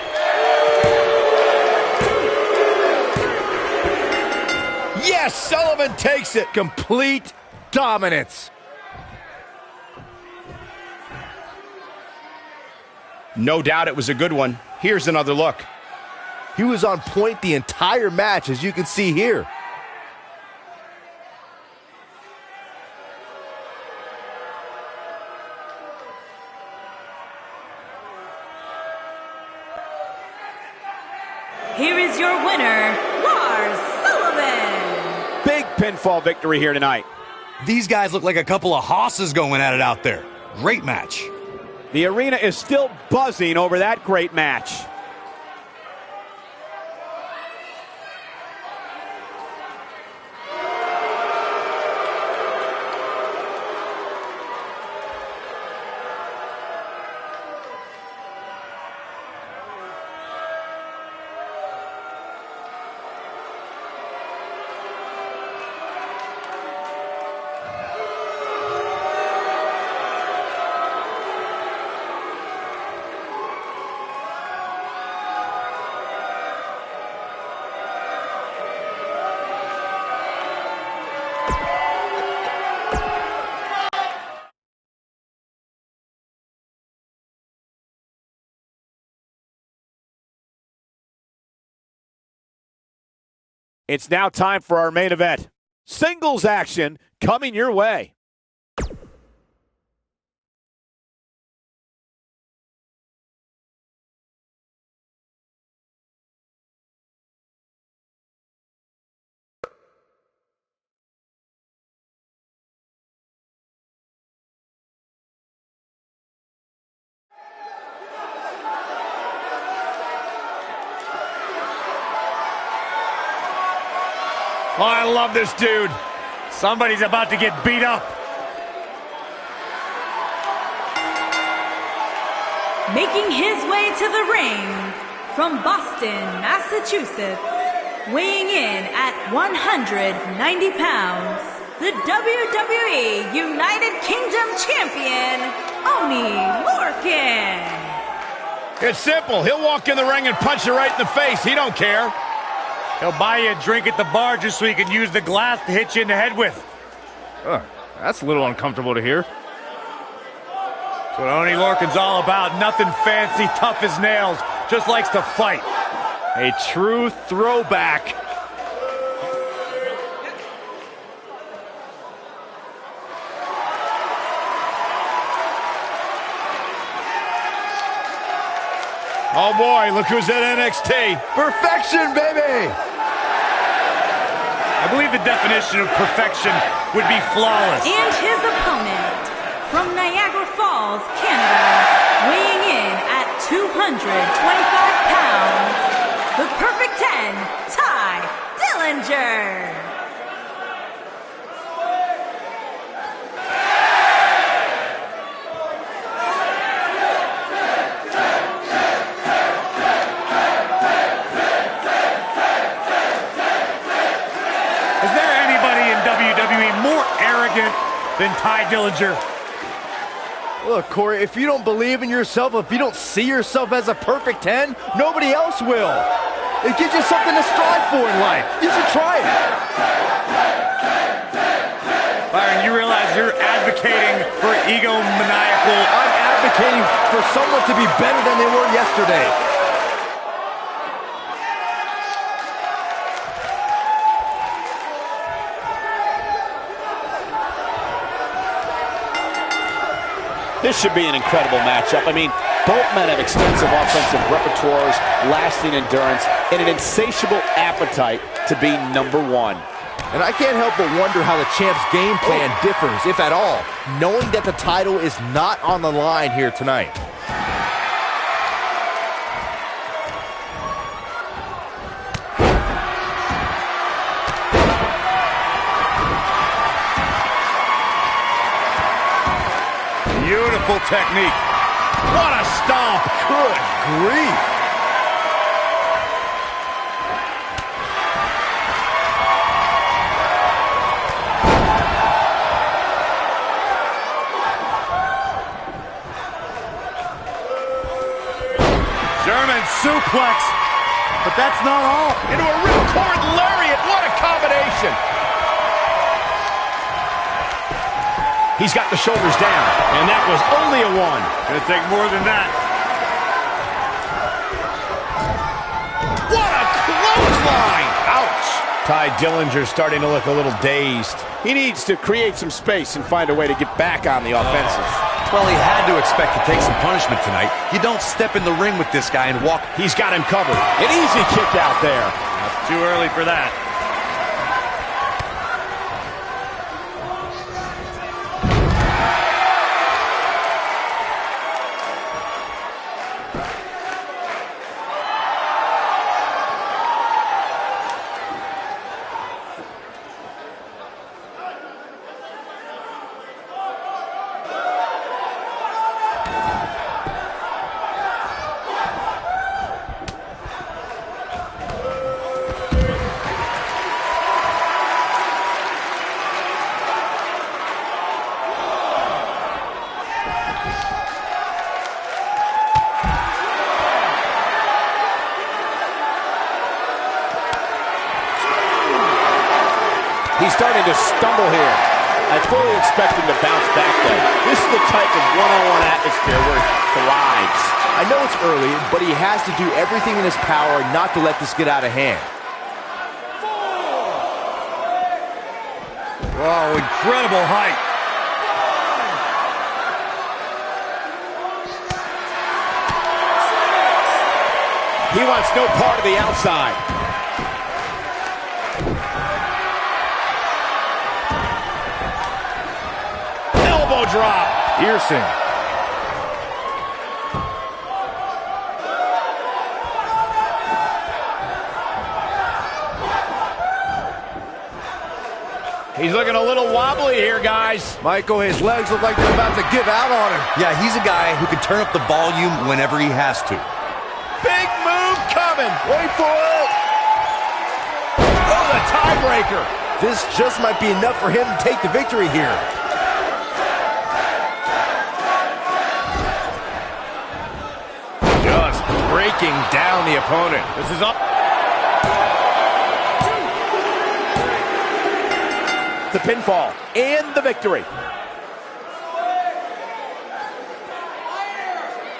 Yes, Sullivan takes it. Complete dominance. No doubt it was a good one. Here's another look. He was on point the entire match, as you can see here. Here is your winner, Lars Sullivan. Big pinfall victory here tonight. These guys look like a couple of hosses going at it out there. Great match. The arena is still buzzing over that great match. It's now time for our main event. Singles action coming your way. Oh, I love this dude. Somebody's about to get beat up. Making his way to the ring from Boston, Massachusetts, weighing in at 190 pounds, the WWE United Kingdom Champion, Oni Lorcan. It's simple. He'll walk in the ring and punch you right in the face. He don't care. He'll buy you a drink at the bar just so he can use the glass to hit you in the head with. That's a little uncomfortable to hear. That's what Oni Lorcan's all about. Nothing fancy, tough as nails. Just likes to fight. A true throwback. Oh boy, look who's at NXT. Perfection, baby! I believe the definition of perfection would be flawless. And his opponent from Niagara Falls, Canada, weighing in at 225 pounds, the Perfect 10, Ty Dillinger. Is there anybody in WWE more arrogant than Ty Dillinger? Look, Corey, if you don't believe in yourself, if you don't see yourself as a perfect 10, nobody else will. It gives you something to strive for in life. You should try it. egomaniacal. I'm advocating for someone to be better than they were yesterday. This should be an incredible matchup. I mean, both men have extensive offensive repertoires, lasting endurance, and an insatiable appetite to be number one. And I can't help but wonder how the champ's game plan differs, if at all, knowing that the title is not on the line here tonight. Beautiful technique. What a stomp. Good grief. German suplex. But that's not all. Into a ripcord lariat. What a combination. He's got the shoulders down, and that was only a one. Gonna take more than that. What a clothesline! Ouch! Ty Dillinger's starting to look a little dazed. He needs to create some space and find a way to get back on the offensive. Well, he had to expect to take some punishment tonight. You don't step in the ring with this guy and walk. He's got him covered. An easy kick out there. That's too early for that. He's starting to stumble here. I fully expect him to bounce back, though. This is the type of one-on-one atmosphere where he thrives. I know it's early, but he has to do everything in his power not to let this get out of hand. Oh, incredible height. He wants no part of the outside. Elbow drop. Piercing. He's looking a little wobbly here, guys. Michael, his legs look like they're about to give out on him. Yeah, he's a guy who can turn up the volume whenever he has to. Big move coming. Wait for it. Oh, the tiebreaker. This just might be enough for him to take the victory here. Just breaking down the opponent. This is up. The pinfall and the victory.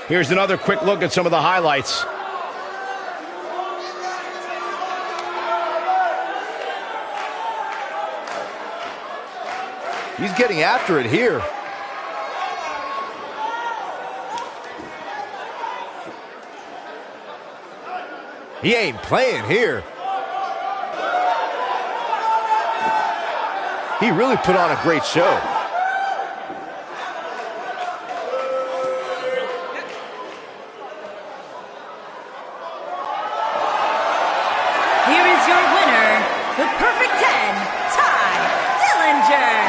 Here's another quick look at some of the highlights. He's getting after it here. He ain't playing here. He really put on a great show. Here is your winner, the Perfect 10, Ty Dillinger.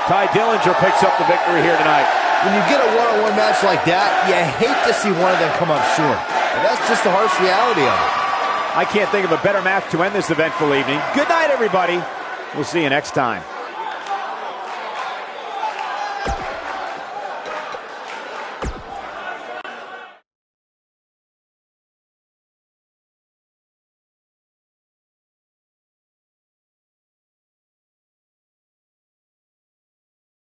Ty Dillinger picks up the victory here tonight. When you get a one-on-one match like that, you hate to see one of them come up short. And that's just the harsh reality of it. I can't think of a better match to end this eventful evening. Good night, everybody. We'll see you next time.